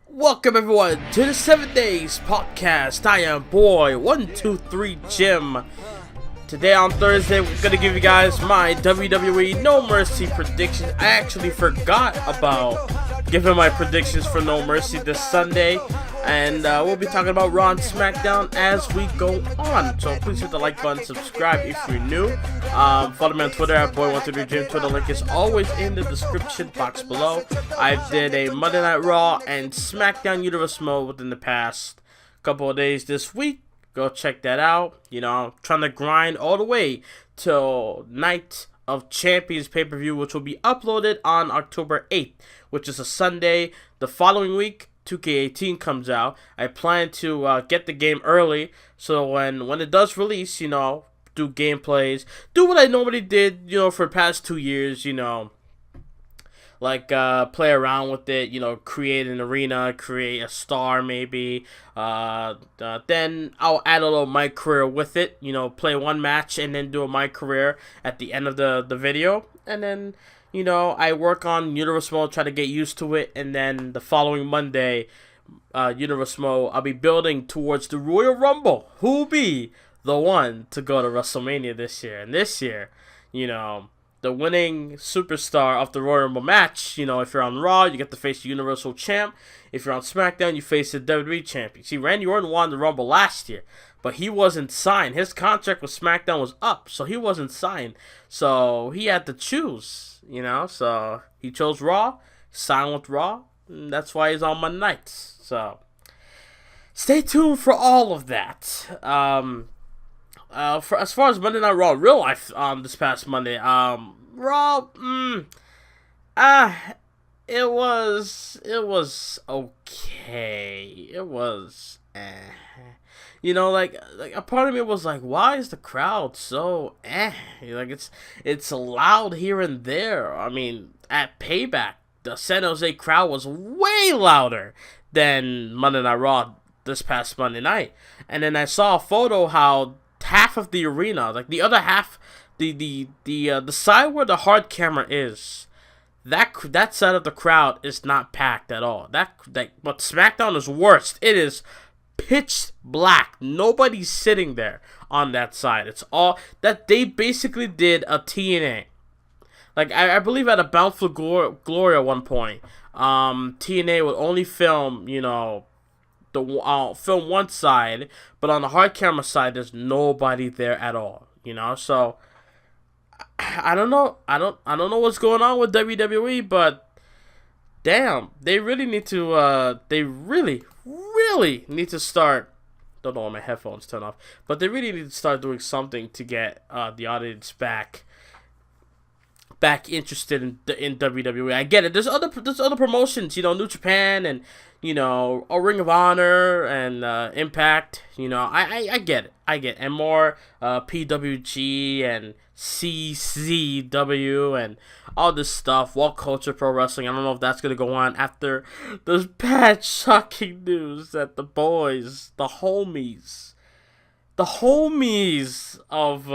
Welcome everyone to the 7 Days Podcast. I am boy 123 Jim. Today on Thursday, we're gonna give you guys my WWE No Mercy predictions. I actually forgot about giving my predictions for No Mercy this Sunday, and we'll be talking about Raw and SmackDown as we go on. So please hit the like button, subscribe if you're new. Follow me on Twitter at boy123jim. Twitter link is always in the description box below. I did a Monday Night Raw and SmackDown Universe mode within the past couple of days this week. Go check that out. You know, I'm trying to grind all the way till Night of Champions pay-per-view, which will be uploaded on October 8th, which is a Sunday. The following week, 2K18 comes out. I plan to get the game early, so when it does release, you know, do gameplays, do what I normally did, you know, for the past 2 years, you know, like play around with it, you know, create an arena, create a star maybe, then I'll add a little my career with it, you know, play one match and then do a my career at the end of the video, and then, you know, I work on Universe Mode, try to get used to it, and then the following Monday, Universe Mode, I'll be building towards the Royal Rumble. Who'll be the one to go to WrestleMania this year? And this year, you know, the winning superstar of the Royal Rumble match, you know, if you're on Raw, you get to face the Universal Champ. If you're on SmackDown, you face the WWE Champion. See, Randy Orton won the Rumble last year, but he wasn't signed. His contract with SmackDown was up, so he wasn't signed. So he had to choose, you know. So he chose Raw, signed with Raw, and that's why he's on Monday nights. So stay tuned for all of that. For as far as Monday Night Raw, real life, this past Monday, Raw, it was okay. It was, you know, like a part of me was like, why is the crowd so, like it's loud here and there. I mean, at Payback, the San Jose crowd was way louder than Monday Night Raw this past Monday night, and then I saw a photo how half of the arena, like the other half, the side where the hard camera is, that side of the crowd is not packed at all. But SmackDown is worst. It is pitch black. Nobody's sitting there on that side. It's all that they basically did a TNA. Like I believe at a Bound for Glory at one point, TNA would only film, you know, film one side, but on the hard camera side, there's nobody there at all. You know, so I don't know. I don't know what's going on with WWE, but damn, they really need to. They really need to start. Don't know why my headphones turn off, but they really need to start doing something to get the audience back interested in WWE. I get it. There's other promotions, you know, New Japan and, you know, a Ring of Honor and Impact. You know, I get it. And more PWG and CCW and all this stuff. Walt Culture Pro Wrestling. I don't know if that's gonna go on after this bad, shocking news that the boys, the homies of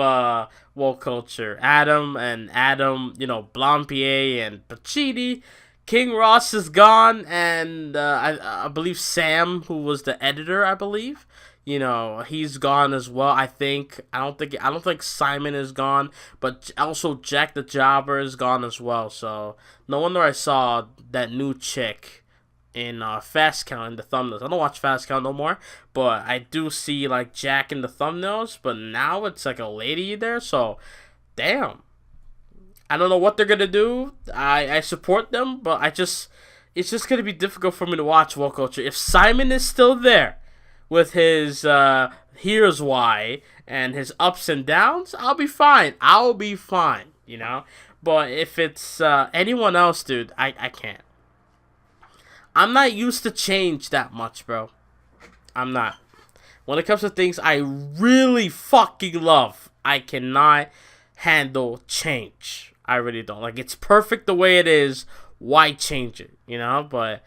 World Culture, Adam, you know, Blampier and Pacini, King Ross is gone, and I believe Sam, who was the editor, I believe, you know, he's gone as well. I don't think Simon is gone, but also Jack the Jobber is gone as well. So no wonder I saw that new chick in Fast Count in the thumbnails. I don't watch Fast Count no more, but I do see like Jack in the thumbnails, but now it's like a lady there, so damn. I don't know what they're gonna do. I support them, but it's just gonna be difficult for me to watch World Culture. If Simon is still there with his here's why and his ups and downs, I'll be fine, you know. But if it's anyone else, dude, I can't. I'm not used to change that much, bro. I'm not. When it comes to things I really fucking love, I cannot handle change. I really don't. Like, it's perfect the way it is. Why change it? You know? But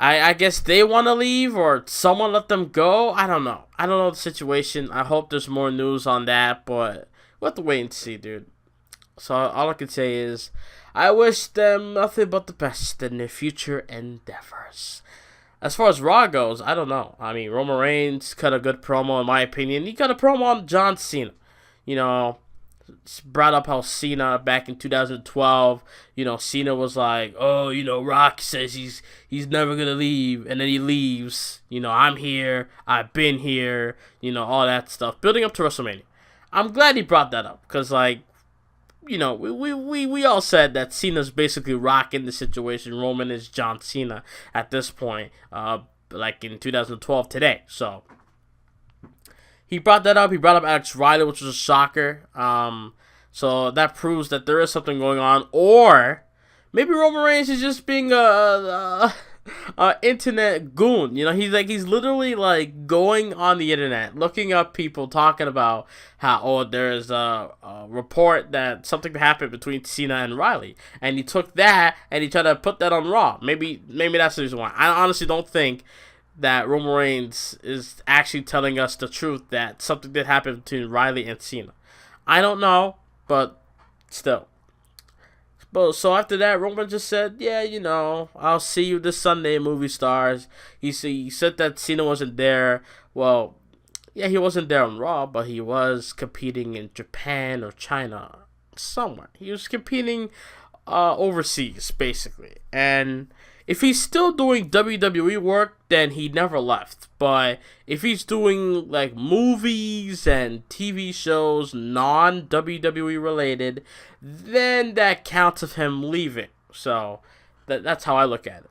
I guess they want to leave or someone let them go. I don't know. I don't know the situation. I hope there's more news on that, but we'll have to wait and see, dude. So all I can say is I wish them nothing but the best in their future endeavors. As far as Raw goes, I don't know. I mean, Roman Reigns cut a good promo, in my opinion. He cut a promo on John Cena. You know, brought up how Cena back in 2012, Cena was like, oh, Rock says he's never gonna leave, and then he leaves. I'm here, I've been here, all that stuff, building up to WrestleMania. I'm glad he brought that up, because we all said that Cena's basically Rock in the situation. Roman is John Cena at this point, like in 2012 today. So he brought that up. He brought up Alex Riley, which was a shocker. So that proves that there is something going on. Or maybe Roman Reigns is just being a internet goon. He's literally like going on the internet, looking up people talking about how there's a report that something happened between Cena and Riley, and he took that and he tried to put that on Raw. Maybe that's the reason why. I honestly don't think that Roman Reigns is actually telling us the truth that something did happen between Riley and Cena. I don't know, but still. So after that, Roman just said, yeah, I'll see you this Sunday, movie stars. He said that Cena wasn't there. Well, yeah, he wasn't there on Raw, but he was competing in Japan or China, somewhere. He was competing overseas, basically. And if he's still doing WWE work, then he never left. But if he's doing like movies and TV shows, non-WWE related, then that counts of him leaving. So that's how I look at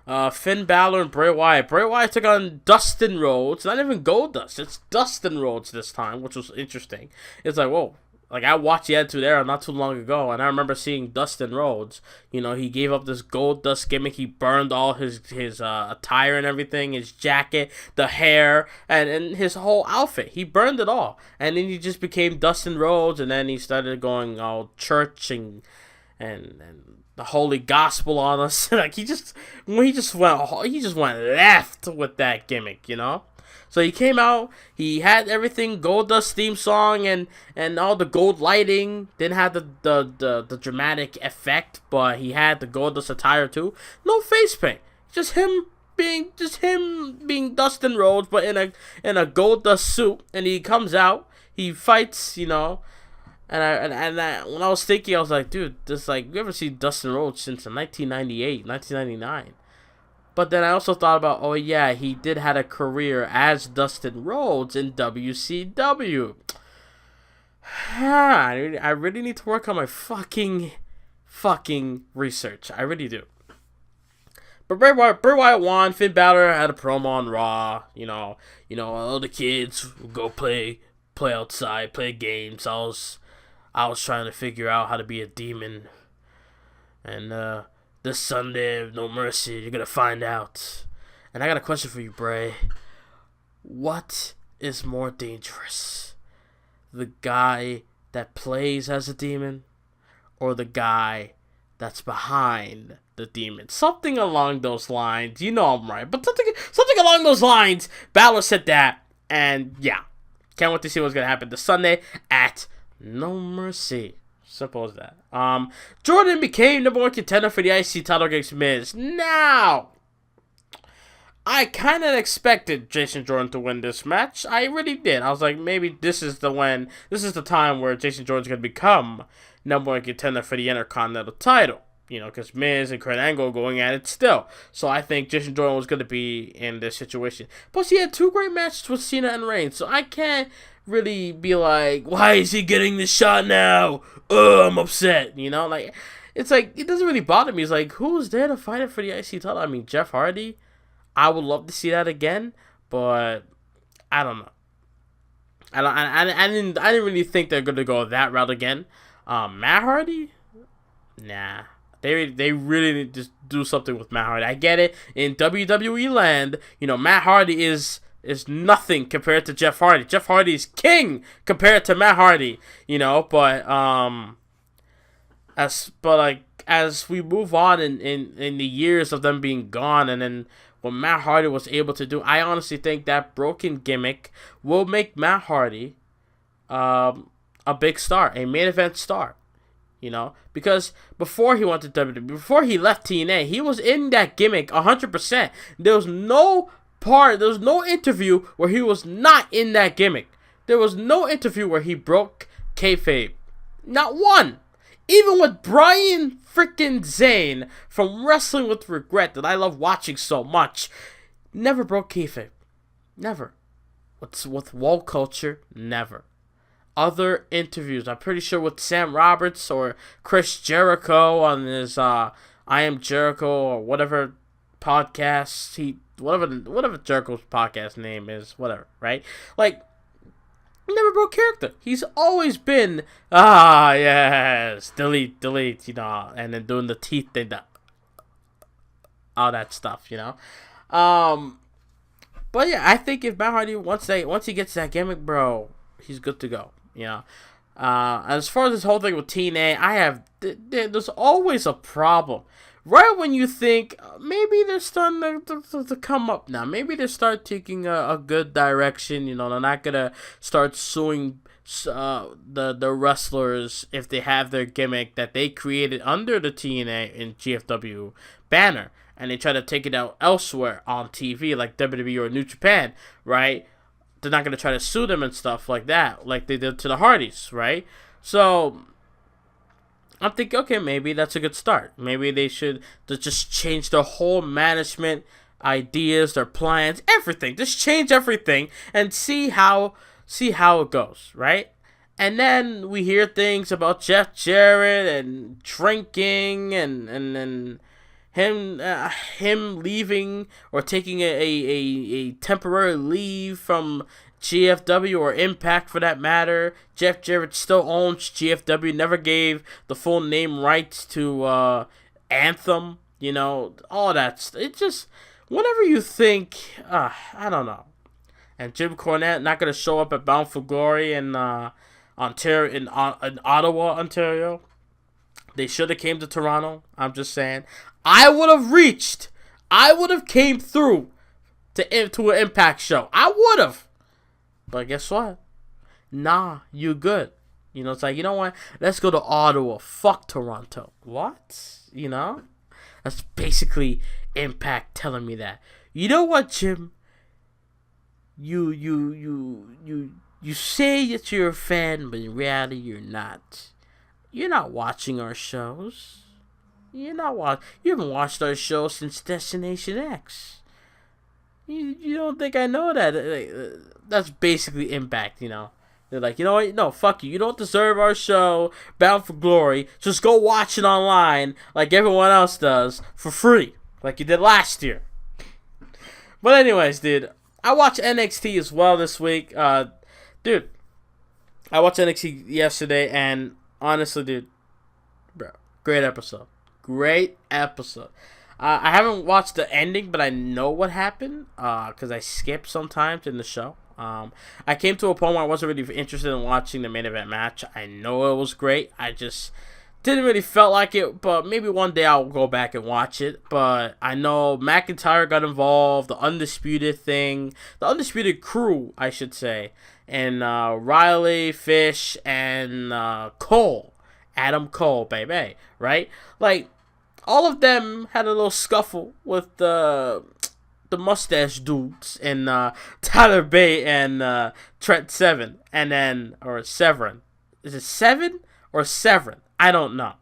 it. Finn Balor and Bray Wyatt. Bray Wyatt took on Dustin Rhodes. Not even Goldust. It's Dustin Rhodes this time, which was interesting. It's like, whoa. Like, I watched the Attitude Era not too long ago, and I remember seeing Dustin Rhodes. He gave up this Goldust gimmick. He burned all his attire and everything, his jacket, the hair, and his whole outfit. He burned it all. And then he just became Dustin Rhodes, and then he started going all church and the holy gospel on us. Like, he just went left with that gimmick, So he came out, he had everything, Goldust theme song and all the gold lighting. Didn't have the dramatic effect, but he had the Goldust attire too. No face paint. Just him being Dustin Rhodes, but in a Goldust suit. And he comes out, he fights, And when I was thinking, I was like, dude, we haven't seen Dustin Rhodes since 1998, 1999. But then I also thought about, oh yeah, he did have a career as Dustin Rhodes in WCW. I really need to work on my fucking research. I really do. But Bray Wyatt won. Finn Balor had a promo on Raw. All the kids would go play outside, play games. I was trying to figure out how to be a demon. And this Sunday, No Mercy, you're gonna find out. And I got a question for you, Bray. What is more dangerous? The guy that plays as a demon, or the guy that's behind the demon? Something along those lines. You know I'm right, but something along those lines. Balor said that, and yeah, can't wait to see what's gonna happen this Sunday at No Mercy. Simple as that. Jordan became number 1 contender for the IC title against Miz. Now, I kind of expected Jason Jordan to win this match. I really did. I was like, maybe this is the time where Jason Jordan's going to become number 1 contender for the Intercontinental title. Because Miz and Kurt Angle are going at it still. So I think Jason Jordan was going to be in this situation. Plus, he had 2 great matches with Cena and Reigns. So I can't really be like, why is he getting this shot now? I'm upset. It's like, it doesn't really bother me. It's like, who's there to fight it for the IC title? I mean, Jeff Hardy. I would love to see that again, but I don't know. I didn't really think they're going to go that route again. Matt Hardy? Nah. They really need to do something with Matt Hardy. I get it. In WWE land, Matt Hardy is nothing compared to Jeff Hardy. Jeff Hardy is king compared to Matt Hardy. But as we move on in the years of them being gone, and then what Matt Hardy was able to do, I honestly think that broken gimmick will make Matt Hardy a big star, a main event star. because before he went to WWE, before he left TNA, he was in that gimmick 100%. There was no interview where he was not in that gimmick. There was no interview where he broke kayfabe. Not one. Even with Brian freaking Zane from Wrestling with Regret, that I love watching so much, never broke kayfabe. Never. With Wall Culture, never. Other interviews, I'm pretty sure with Sam Roberts or Chris Jericho on his I Am Jericho or whatever podcast, whatever Jericho's podcast name is, whatever, right? Like, never broke character. He's always been, yes, delete, and then doing the teeth thing, all that stuff, But yeah, I think if Matt Hardy, once he gets that gimmick, bro, he's good to go, As far as this whole thing with TNA, there's always a problem. Right when you think maybe they're starting to come up now, maybe they start taking a good direction. They're not gonna start suing the wrestlers if they have their gimmick that they created under the TNA and GFW banner, and they try to take it out elsewhere on TV like WWE or New Japan, right? They're not gonna try to sue them and stuff like that, like they did to the Hardys, right? So I'm thinking, okay, maybe that's a good start. Maybe they should just change their whole management ideas, their plans, everything. Just change everything and see how it goes, right? And then we hear things about Jeff Jarrett and drinking and him leaving or taking a temporary leave from GFW or Impact for that matter. Jeff Jarrett still owns GFW, never gave the full name rights to Anthem, all that. It just, whenever you think, I don't know. And Jim Cornette not going to show up at Bound for Glory in Ontario, in Ottawa, Ontario. They should have came to Toronto. I'm just saying. I would have came through to an Impact show. I would have. But guess what? Nah, you good. It's like, you know what? Let's go to Ottawa. Fuck Toronto. What? That's basically Impact telling me that. You know what, Jim? You say that you're a fan, but in reality you're not. You're not watching our shows. You haven't watched our show since Destination X. You don't think I know that? That's basically Impact, They're like, you know what? No, fuck you. You don't deserve our show, Bound for Glory. Just go watch it online like everyone else does for free, like you did last year. But anyways, dude, I watched NXT as well this week. Dude, I watched NXT yesterday, and honestly, dude, bro, great episode. Great episode. I haven't watched the ending, but I know what happened because I skipped sometimes in the show. I came to a point where I wasn't really interested in watching the main event match. I know it was great. I just didn't really felt like it, but maybe one day I'll go back and watch it. But I know McIntyre got involved, the Undisputed Crew, I should say, and Riley, Fish, and Cole, Adam Cole, baby, right? Like, all of them had a little scuffle with the mustache dudes and Tyler Bate and Trent Seven, and then, or Severin. Is it Seven or Severin? I don't know.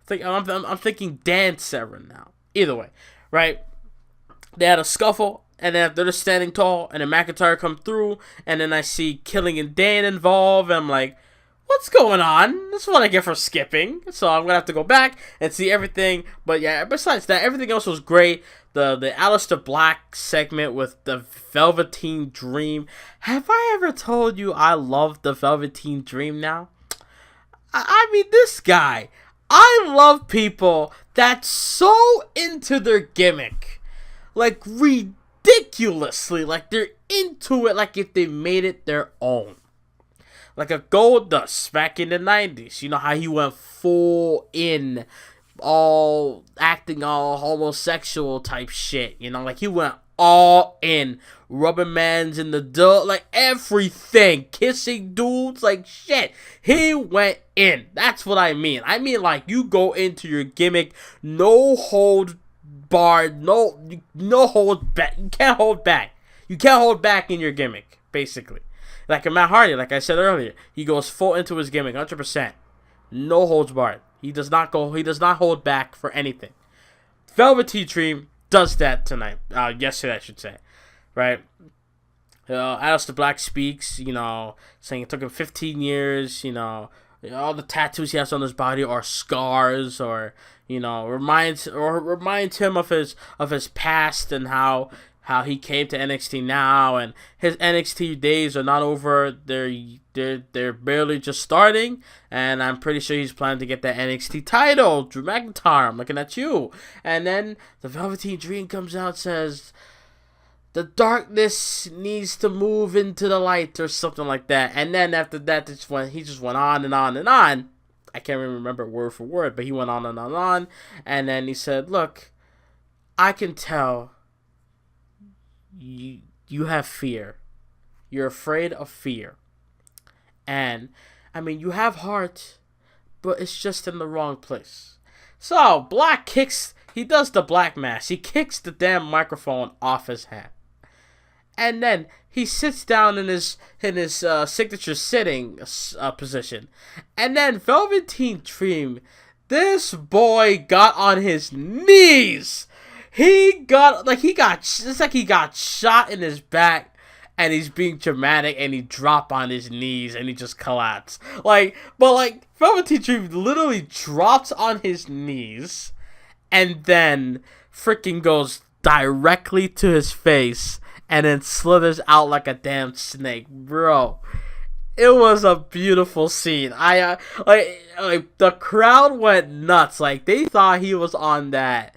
I'm thinking Dan Severin now. Either way, right? They had a scuffle, and then they're just standing tall, and then McIntyre come through, and then I see Killing and Dan involved, and I'm like, what's going on? That's what I get for skipping. So I'm gonna have to go back and see everything. But yeah, besides that, everything else was great. The Aleister Black segment with the Velveteen Dream. Have I ever told you I love the Velveteen Dream now? I mean, this guy. I love people that's so into their gimmick. Like, ridiculously. Like, they're into it like if they made it their own. Like a Goldust back in the 90s. You know how he went full in, acting all homosexual type shit. Like he went all in. Rubbing man's in the dirt, like everything. Kissing dudes, like shit. He went in. That's what I mean. I mean, like, you go into your gimmick, no hold barred, no hold back. You can't hold back. You can't hold back in your gimmick, basically. Like Matt Hardy, like I said earlier, he goes full into his gimmick, 100%. No holds barred. He does not hold back for anything. Velveteen Dream does that tonight. Yesterday, I should say. Right? Aleister Black speaks, saying it took him 15 years, all the tattoos he has on his body are scars, or, reminds him of his past and how he came to NXT now, and his NXT days are not over. They're barely just starting, and I'm pretty sure he's planning to get that NXT title. Drew McIntyre, I'm looking at you. And then the Velveteen Dream comes out and says, the darkness needs to move into the light, or something like that. And then after that, he just went on and on and on. I can't even remember word for word, but he went on and on and on. And then he said, look, I can tell you have fear. You're afraid of fear. And, I mean, you have heart, but it's just in the wrong place. So, Black he does the Black Mass. He kicks the damn microphone off his hand. And then he sits down in his signature sitting position. And then Velveteen Dream, this boy got on his knees. It's like he got shot in his back, and he's being dramatic, and he dropped on his knees, and he just collapsed. But Velveteen Dream literally drops on his knees, and then freaking goes directly to his face, and then slithers out like a damn snake, bro. It was a beautiful scene. The crowd went nuts. Like, they thought he was on that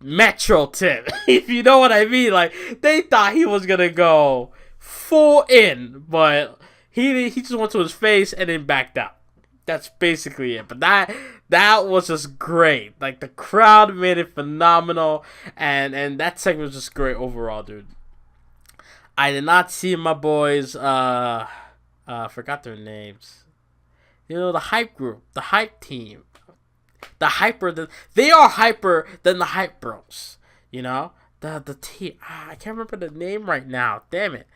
Metro tip, if you know what I mean. Like, they thought he was gonna go full in, but he just went to his face and then backed out. That's basically it. But that was just great. Like, the crowd made it phenomenal, and that segment was just great overall, dude. I did not see my boys, forgot their names. The hype group, the hype team. They are hyper than the Hype Bros. The team. I can't remember the name right now. Damn it.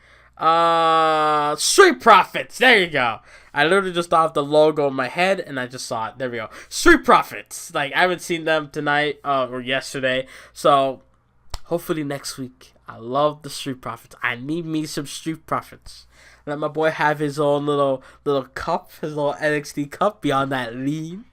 Street Profits. There you go. I literally just thought of the logo in my head, and I just saw it. There we go. Street Profits. Like, I haven't seen them tonight or yesterday, so hopefully next week. I love the Street Profits. I need me some Street Profits. Let my boy have his own little cup, his little NXT cup, beyond that lean,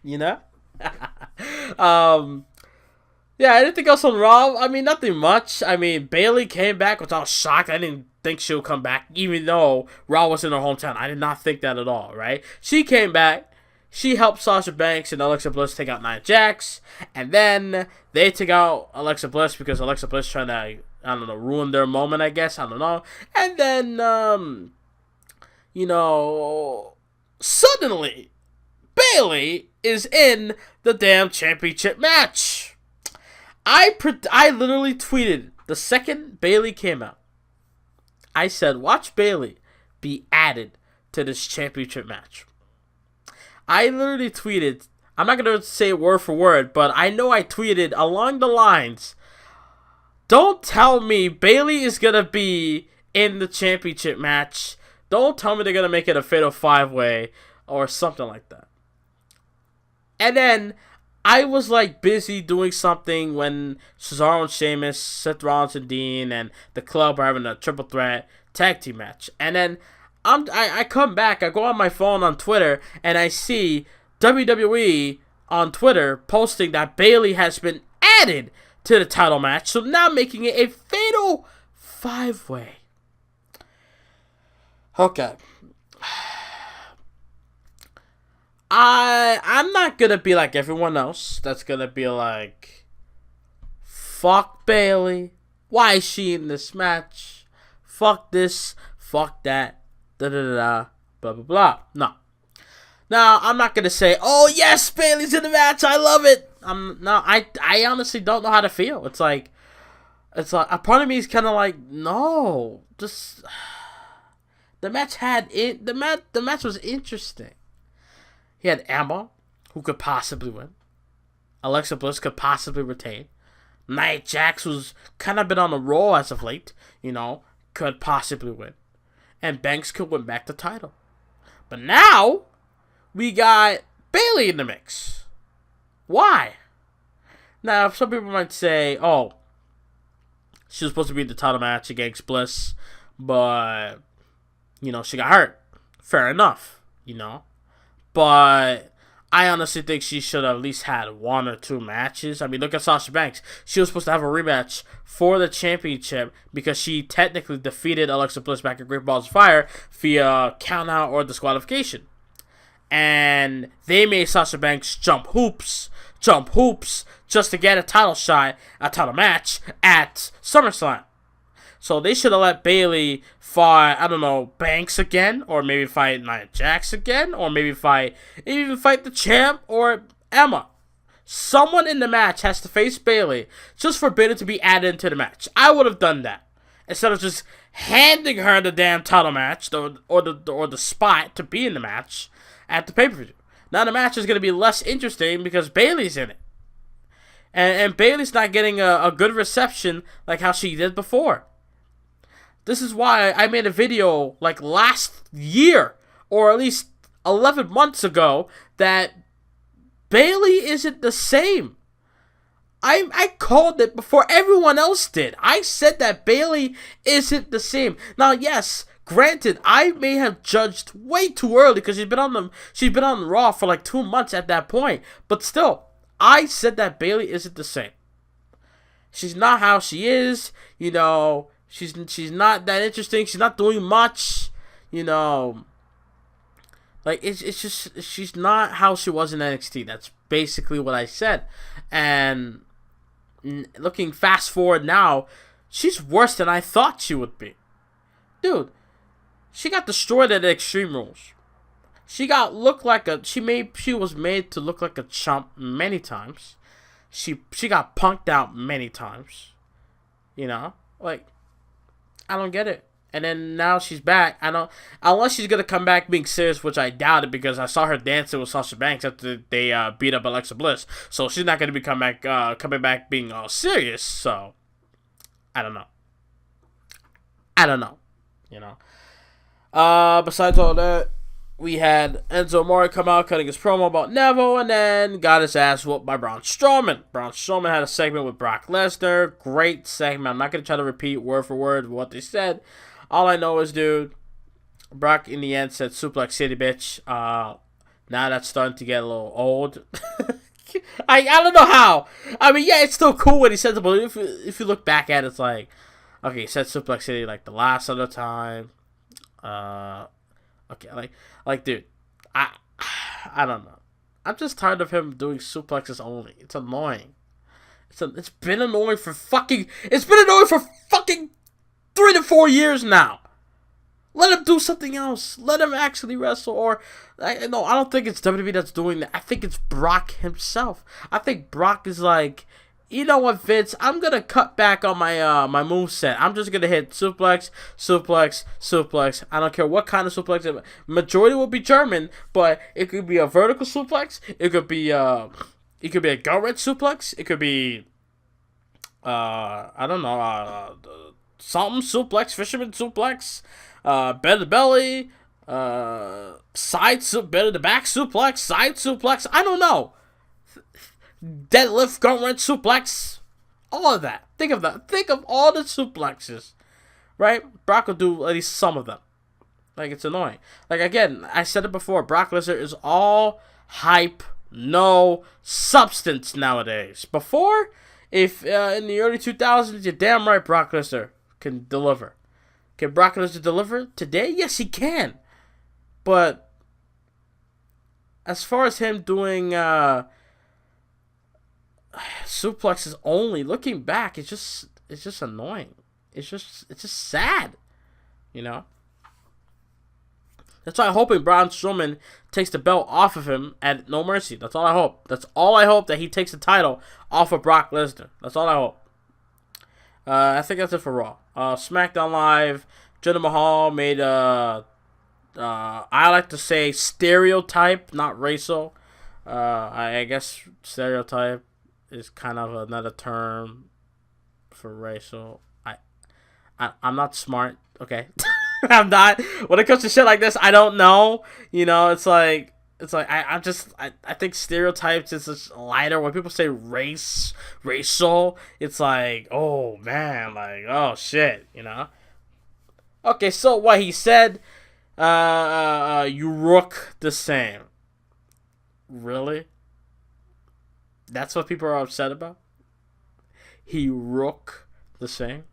Yeah, anything else on Raw? I mean, nothing much. I mean, Bayley came back, which I was shocked. I didn't think she would come back, even though Raw was in her hometown. I did not think that at all, right? She came back. She helped Sasha Banks and Alexa Bliss take out Nia Jax. And then they took out Alexa Bliss because Alexa Bliss trying to, ruin their moment, I guess. I don't know. And then, suddenly, Bayley is in the damn championship match. I literally tweeted the second Bayley came out. I said, watch Bayley be added to this championship match. I literally tweeted, I'm not going to say word for word, but I know I tweeted along the lines, don't tell me Bayley is going to be in the championship match. Don't tell me they're going to make it a fatal 5-way or something like that. And then I was busy doing something when Cesaro and Sheamus, Seth Rollins and Dean, and the club are having a triple threat tag team match. And then I come back, I go on my phone on Twitter, and I see WWE on Twitter posting that Bayley has been added to the title match, so now making it a fatal 5-way. Okay. I'm not gonna be like everyone else that's gonna be like, fuck Bayley, why is she in this match? Fuck this, fuck that, da da da da, blah blah blah. No. Now, I'm not gonna say, oh yes, Bayley's in the match, I love it. I honestly don't know how to feel. It's like, It's like a part of me is kind of like, no, just the match the match was interesting. He had Emma, who could possibly win. Alexa Bliss could possibly retain. Nia Jax, who's kind of been on the roll as of late, could possibly win. And Banks could win back the title. But now, we got Bayley in the mix. Why? Now, some people might say, oh, she was supposed to be in the title match against Bliss, but, she got hurt. Fair enough, But I honestly think she should have at least had 1 or 2 matches. I mean, look at Sasha Banks. She was supposed to have a rematch for the championship because she technically defeated Alexa Bliss back at Great Balls of Fire via countout or disqualification. And they made Sasha Banks jump hoops, just to get a title match at SummerSlam. So they should have let Bayley fight, I don't know, Banks again, or maybe fight Nia Jax again, or maybe even fight the champ or Emma. Someone in the match has to face Bayley just for Bayley to be added into the match. I would have done that instead of just handing her the damn title match or the spot to be in the match at the pay-per-view. Now the match is going to be less interesting because Bayley's in it. And Bayley's not getting a good reception like how she did before. This is why I made a video like last year, or at least 11 months ago, that Bayley isn't the same. I called it before everyone else did. I said that Bayley isn't the same. Now, yes, granted, I may have judged way too early because she's been on Raw for like 2 months at that point. But still, I said that Bayley isn't the same. She's not how she is, She's not that interesting. She's not doing much, Like it's just she's not how she was in NXT. That's basically what I said. And looking fast forward now, she's worse than I thought she would be. Dude, she got destroyed at Extreme Rules. She was made to look like a chump many times. She got punked out many times. Like, I don't get it. And then now she's back. Unless she's gonna come back being serious, which I doubt it because I saw her dancing with Sasha Banks after they beat up Alexa Bliss. So she's not gonna be coming back being all serious. So I don't know. Besides all that, we had Enzo Amore come out cutting his promo about Neville, and then got his ass whooped by Braun Strowman. Braun Strowman had a segment with Brock Lesnar. Great segment. I'm not going to try to repeat word for word what they said. All I know is, dude, Brock in the end said Suplex City, bitch. Now that's starting to get a little old. I don't know how. I mean, yeah, it's still cool when he says it, but if you look back at it, it's like, okay, he said Suplex City like the last other time. Okay, like, dude, I don't know. I'm just tired of him doing suplexes only. It's annoying. It's been annoying for fucking 3 to 4 years now. Let him do something else. Let him actually wrestle. Or, I don't think it's WWE that's doing that. I think it's Brock himself. I think Brock is like, you know what, Vince? I'm gonna cut back on my my moveset. I'm just gonna hit suplex. I don't care what kind of suplex. Majority will be German, but it could be a vertical suplex. It could be a gut wrench suplex. It could be I don't know, something suplex, fisherman suplex, bed to belly, bed to back suplex, side suplex. I don't know. Deadlift, gut wrench, suplex, all of that. Think of that. Think of all the suplexes, right? Brock will do at least some of them. Like, it's annoying. Like, again, I said it before, Brock Lesnar is all hype, no substance nowadays. Before, if in the early 2000s, you're damn right Brock Lesnar can deliver. Can Brock Lesnar deliver today? Yes, he can. But as far as him doing suplexes only, looking back, it's just annoying. It's just sad, That's why I'm hoping Braun Strowman takes the belt off of him at No Mercy. That's all I hope. That's all I hope, that he takes the title off of Brock Lesnar. That's all I hope. I think that's it for Raw. SmackDown Live, Jinder Mahal made I like to say stereotype, not racial. I guess stereotype is kind of another term for racial. I'm not smart, okay? I'm not. When it comes to shit like this, I don't know. You know, it's like I think stereotypes is just lighter. When people say racial, it's like, oh man, like, oh shit, you know. Okay, so what he said, you look the same. Really? That's what people are upset about? He look the same?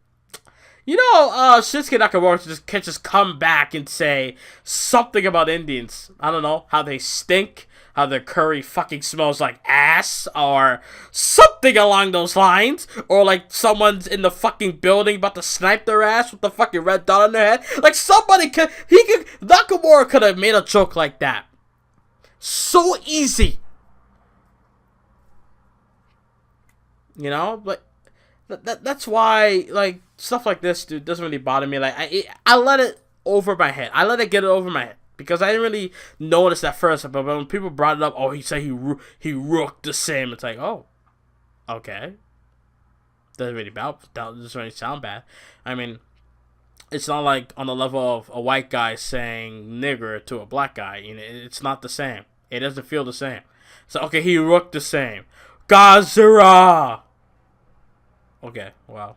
You know, Shinsuke Nakamura can't just come back and say something about Indians. I don't know, how they stink, how their curry fucking smells like ass, or something along those lines. Or like someone's in the fucking building about to snipe their ass with the fucking red dot on their head. Like Nakamura could have made a joke like that. So easy. You know, but that's why, like, stuff like this, dude, doesn't really bother me. Like, I let it over my head. I let it get it over my head. Because I didn't really notice at first. But when people brought it up, oh, he said he looked the same. It's like, oh, okay. Doesn't really sound bad. I mean, it's not like on the level of a white guy saying nigger to a black guy. You know, it's not the same. It doesn't feel the same. So, okay, he looked the same. Gazera! Okay, wow.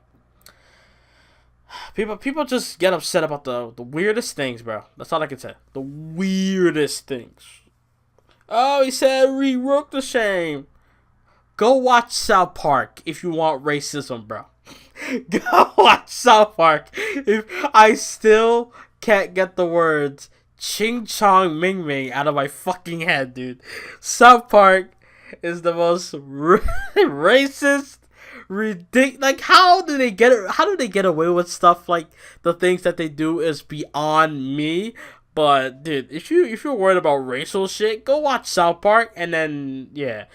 People just get upset about the weirdest things, bro. That's all I can say. The weirdest things. Oh, he said we look the same. Go watch South Park if you want racism, bro. Go watch South Park. If I still can't get the words Ching Chong Ming Ming out of my fucking head, dude. South Park is the most racist, ridiculous. Like, how do they get away with stuff like the things that they do is beyond me. But dude, if you're worried about racial shit, go watch South Park, and then yeah.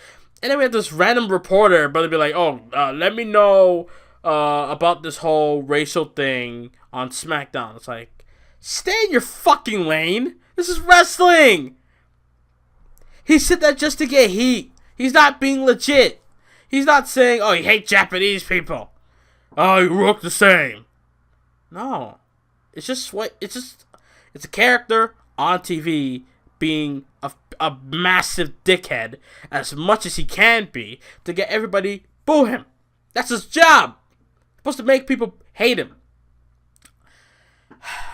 And then we have this random reporter, but they'll be like, oh, let me know about this whole racial thing on SmackDown. It's like, stay in your fucking lane. This is wrestling. He said that just to get heat. He's not being legit. He's not saying, oh, you hate Japanese people. Oh, you look the same. No. It's a character on TV being a massive dickhead as much as he can be to get everybody boo him. That's his job. He's supposed to make people hate him.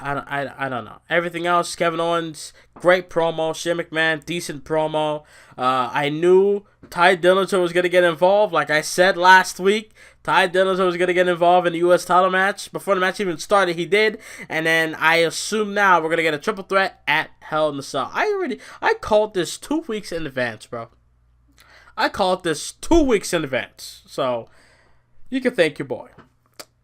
I don't know. Everything else, Kevin Owens, great promo. Shane McMahon, decent promo. I knew Ty Dillinger was going to get involved. Like I said last week, Ty Dillinger was going to get involved in the U.S. title match. Before the match even started, he did. And then I assume now we're going to get a triple threat at Hell in the Cell. I called this 2 weeks in advance, bro. I called this 2 weeks in advance. So, you can thank your boy.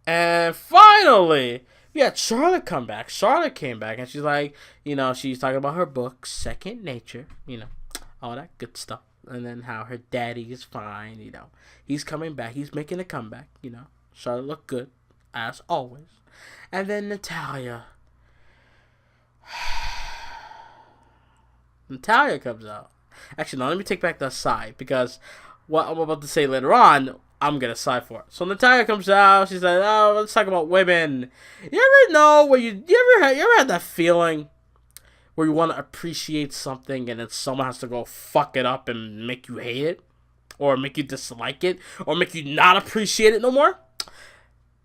And finally, we had Charlotte come back. Charlotte came back, and she's like, you know, she's talking about her book, Second Nature, you know, all that good stuff. And then how her daddy is fine, you know. He's coming back. He's making a comeback, you know. Charlotte looked good, as always. And then Natalya. Natalya comes out. Actually, no, let me take back that side, because what I'm about to say later on, I'm gonna side for it. So Natalya comes out. She's like, "Oh, let's talk about women." You ever know where you ever had that feeling where you want to appreciate something and then someone has to go fuck it up and make you hate it, or make you dislike it, or make you not appreciate it no more?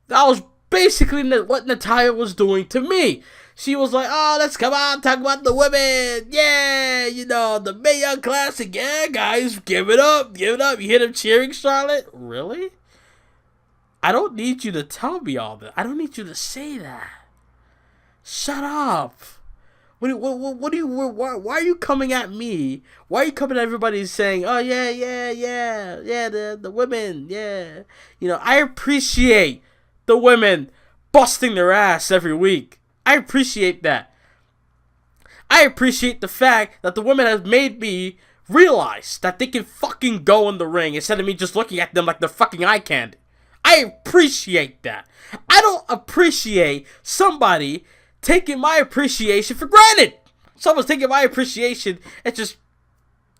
That was basically what Natalya was doing to me. She was like, oh, let's come on, talk about the women. Yeah, you know, the Mae Young Classic. Yeah, guys, give it up, give it up. You hear them cheering, Charlotte? Really? I don't need you to tell me all that. I don't need you to say that. Shut up. Why are you coming at me? Why are you coming at everybody saying, oh, yeah, the women, yeah. You know, I appreciate the women busting their ass every week. I appreciate that. I appreciate the fact that the women have made me realize that they can fucking go in the ring instead of me just looking at them like they're fucking eye candy. I I appreciate that. I don't appreciate somebody taking my appreciation for granted. Someone's taking my appreciation and just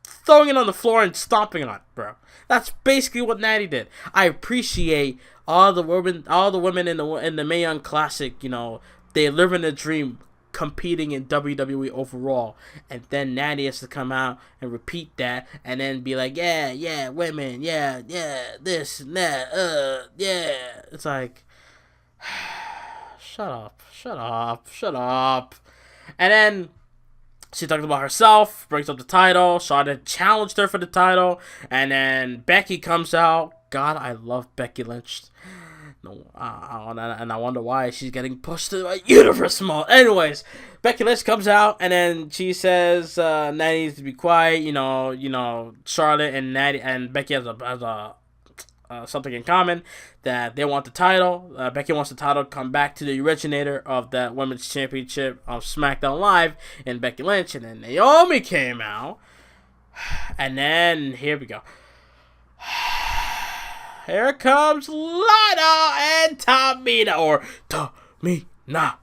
throwing it on the floor and stomping on it, bro. That's basically what Natty did. I appreciate all the women in the Mae Young Classic. You know, they live in a dream, competing in WWE overall, and then Natty has to come out and repeat that, and then be like, yeah, women, yeah, this and that, yeah. It's like, shut up. And then she talked about herself, brings up the title. Charlotte challenged her for the title, and then Becky comes out. God, I love Becky Lynch. No, and I wonder why she's getting pushed to the universe mode. Anyways, Becky Lynch comes out, and then she says Natty needs to be quiet. You know, Charlotte and Natty and Becky has something in common, that they want the title. Becky wants the title to come back to the originator of that women's championship of SmackDown Live, and Becky Lynch. And then Naomi came out, and then here we go. Here comes Lana and Tamina, or Tamina.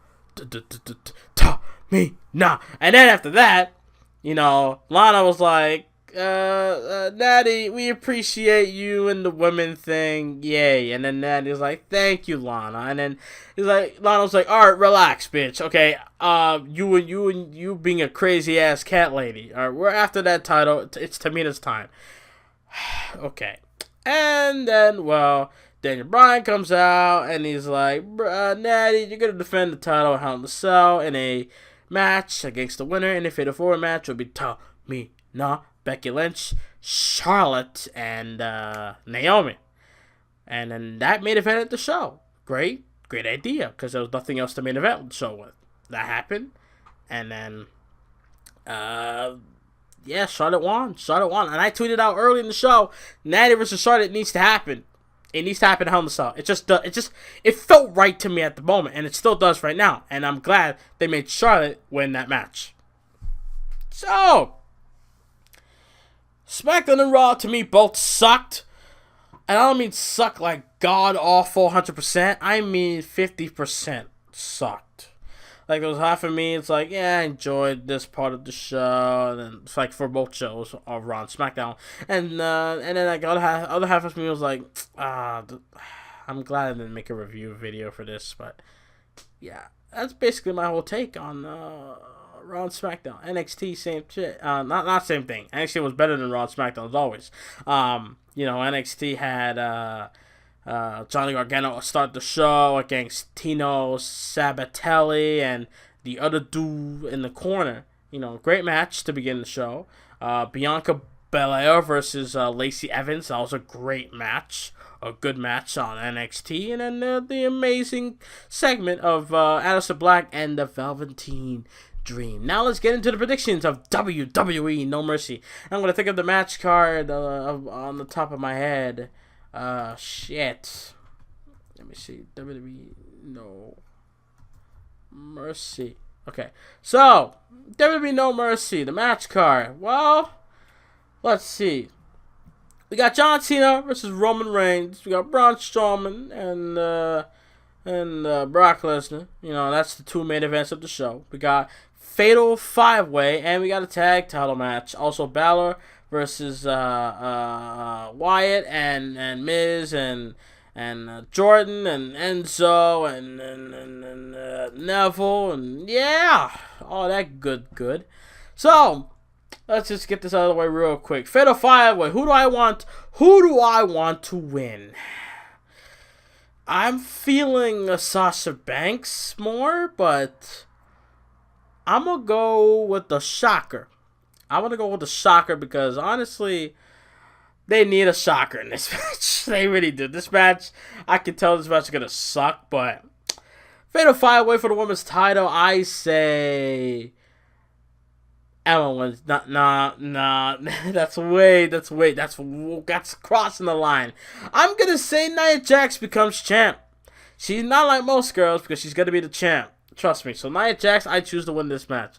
And then after that, you know, Lana was like, Natty, we appreciate you and the women thing, yay. And then Natty was like, thank you, Lana. And then Lana was like, all right, relax, bitch. Okay, you being a crazy ass cat lady. All right, we're after that title. It's Tamina's time. Okay. And then, well, Daniel Bryan comes out, and he's like, Natty, you're going to defend the title at Hell in a Cell in a match against the winner in a Fatal 4 match. Will be Tamina, Becky Lynch, Charlotte, and Naomi. And then that main event at the show. Great idea, because there was nothing else to main event the show with. That happened. And then, yeah, Charlotte won. And I tweeted out early in the show, Natty versus Charlotte needs to happen. It needs to happen at Hell in a Cell. It felt right to me at the moment, and it still does right now. And I'm glad they made Charlotte win that match. So, SmackDown and Raw, to me, both sucked. And I don't mean suck like god-awful 100%. I mean 50% sucked. Like, there was half of me, it's like, yeah, I enjoyed this part of the show. And then it's like for both shows of Raw and SmackDown. And then like other half of me was like, I'm glad I didn't make a review video for this. But, yeah, that's basically my whole take on Raw and SmackDown. NXT, same shit. Not same thing. NXT was better than Raw and SmackDown as always. You know, NXT had Johnny Gargano start the show against Tino Sabatelli and the other dude in the corner. You know, great match to begin the show. Bianca Belair versus Lacey Evans. That was a great match. A good match on NXT. And then the amazing segment of Aleister Black and the Velveteen Dream. Now let's get into the predictions of WWE No Mercy. I'm going to think of the match card on the top of my head. Shit. Let me see. WWE No Mercy. Okay. So, WWE No Mercy, the match card. Well, let's see. We got John Cena versus Roman Reigns. We got Braun Strowman and Brock Lesnar. You know, that's the two main events of the show. We got Fatal 5-Way, and we got a tag title match. Also, Balor versus Wyatt and Miz and Jordan and Enzo and Neville, and yeah, all that good. So let's just get this out of the way real quick. Fatal 5-Way. Who do I want to win? I'm feeling a Sasha Banks more, but I'm gonna go with the Shocker. I want to go with the Shocker because, honestly, they need a shocker in this match. They really do. This match, I can tell this match is going to suck, but Fatal 5-Way for the women's title, I say Emma wins. Nah. That's crossing the line. I'm going to say Nia Jax becomes champ. She's not like most girls because she's going to be the champ. Trust me. So Nia Jax, I choose to win this match.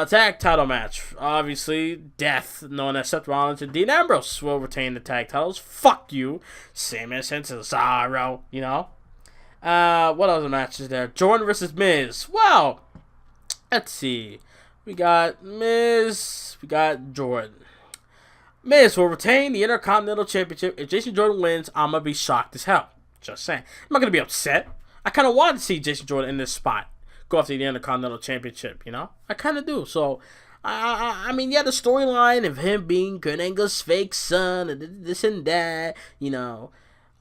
Tag title match. Obviously, Death, known as Seth Rollins and Dean Ambrose, will retain the tag titles. Fuck you. Sami Zayn and Cesaro, you know. What other matches there? Jordan versus Miz. Well, let's see. We got Miz. We got Jordan. Miz will retain the Intercontinental Championship. If Jason Jordan wins, I'm going to be shocked as hell. Just saying. I'm not going to be upset. I kind of want to see Jason Jordan in this spot go after the Intercontinental Championship, you know? I kind of do. So, I mean, yeah, the storyline of him being Kurt Angle's fake son, and this and that, you know,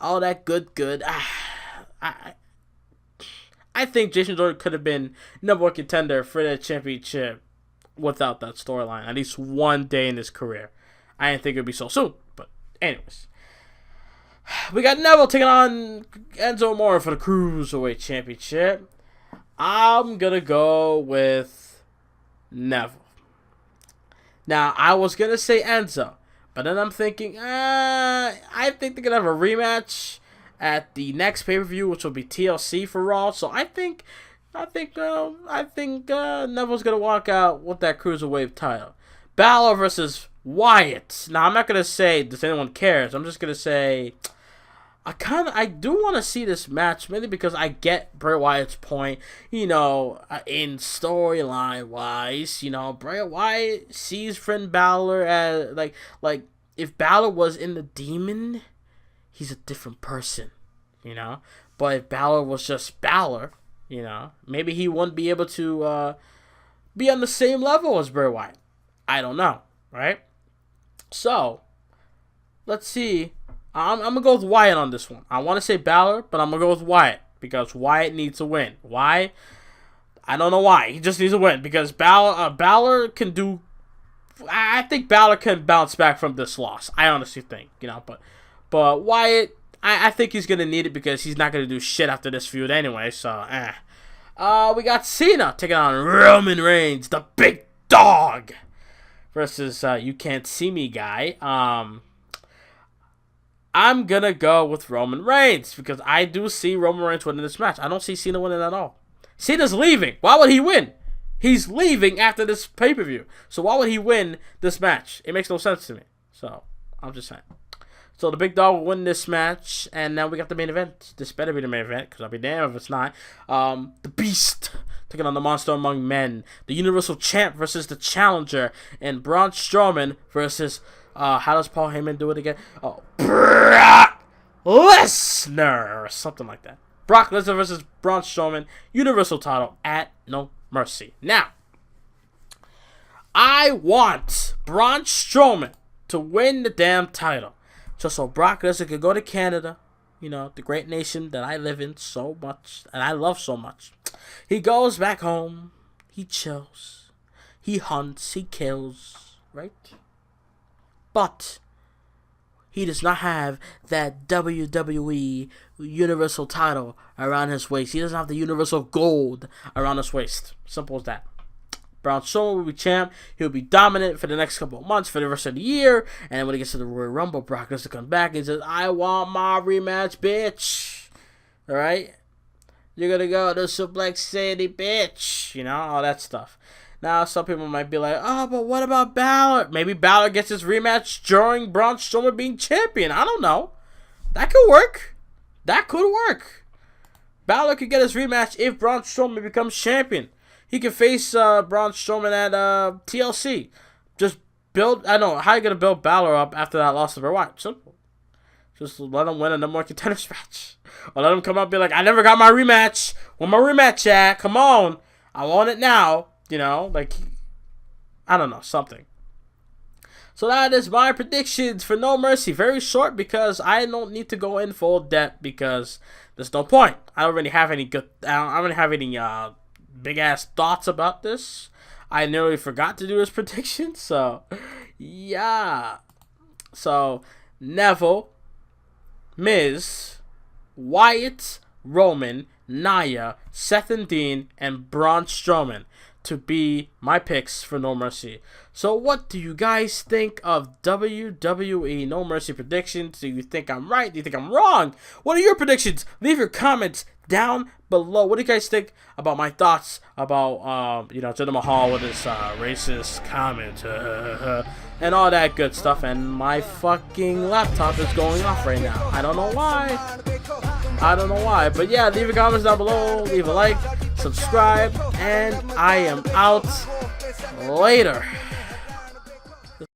all that good. I think Jason Jordan could have been number one contender for that championship without that storyline, at least one day in his career. I didn't think it would be so soon, but anyways. We got Neville taking on Enzo Amore for the Cruiserweight Championship. I'm going to go with Neville. Now, I was going to say Enzo, but then I'm thinking, I think they're going to have a rematch at the next pay-per-view, which will be TLC for Raw. So I think Neville's going to walk out with that Cruiserweight title. Balor versus Wyatt. Now, I'm not going to say, does anyone cares? I'm just going to say, I do want to see this match, mainly because I get Bray Wyatt's point, you know, in storyline-wise, you know, Bray Wyatt sees Finn Balor as, like, if Balor was in the Demon, he's a different person, you know, but if Balor was just Balor, you know, maybe he wouldn't be able to, be on the same level as Bray Wyatt. I don't know, right? So, let's see. I'm going to go with Wyatt on this one. I want to say Balor, but I'm going to go with Wyatt because Wyatt needs to win. Why? I don't know why. He just needs to win because Balor can do... I think Balor can bounce back from this loss. I honestly think, you know, but Wyatt, I think he's going to need it because he's not going to do shit after this feud anyway, so, we got Cena taking on Roman Reigns, the big dog, versus You Can't See Me guy. I'm going to go with Roman Reigns because I do see Roman Reigns winning this match. I don't see Cena winning at all. Cena's leaving. Why would he win? He's leaving after this pay-per-view. So why would he win this match? It makes no sense to me. So, I'm just saying. So the big dog will win this match. And now we got the main event. This better be the main event because I'll be damned if it's not. The Beast taking on the Monster Among Men. The Universal Champ versus the Challenger. And Braun Strowman versus... how does Paul Heyman do it again? Oh, Brock Lesnar, or something like that. Brock Lesnar versus Braun Strowman, Universal title at No Mercy. Now, I want Braun Strowman to win the damn title, just so Brock Lesnar can go to Canada, you know, the great nation that I live in so much, and I love so much. He goes back home, he chills, he hunts, he kills, right? But he does not have that WWE Universal title around his waist. He doesn't have the Universal Gold around his waist. Simple as that. Braun Strowman will be champ. He'll be dominant for the next couple of months, for the rest of the year. And then when he gets to the Royal Rumble, Brock Lesnar comes back and says, I want my rematch, bitch. Alright? You're going to go to Suplex City, bitch. You know, all that stuff. Now, some people might be like, oh, but what about Balor? Maybe Balor gets his rematch during Braun Strowman being champion. I don't know. That could work. That could work. Balor could get his rematch if Braun Strowman becomes champion. He could face Braun Strowman at TLC. Just build, I don't know, how are you going to build Balor up after that loss to Bray Wyatt? Simple. Just let him win a number one contenders match. Or let him come out and be like, I never got my rematch. Where my rematch at? Come on. I want it now. You know, like, I don't know, something. So that is my predictions for No Mercy. Very short because I don't need to go in full depth because there's no point. I don't really have any big ass thoughts about this. I nearly forgot to do this prediction. So, yeah. So, Neville, Miz, Wyatt, Roman, Nia, Seth and Dean, and Braun Strowman to be my picks for No Mercy. So what do you guys think of WWE No Mercy predictions? Do you think I'm right? Do you think I'm wrong? What are your predictions? Leave your comments down below. What do you guys think about my thoughts about Jinder Mahal with his racist comment and all that good stuff? And my fucking laptop is going off right now. I don't know why, but yeah, leave your comments down below, leave a like, subscribe, and I am out. Later.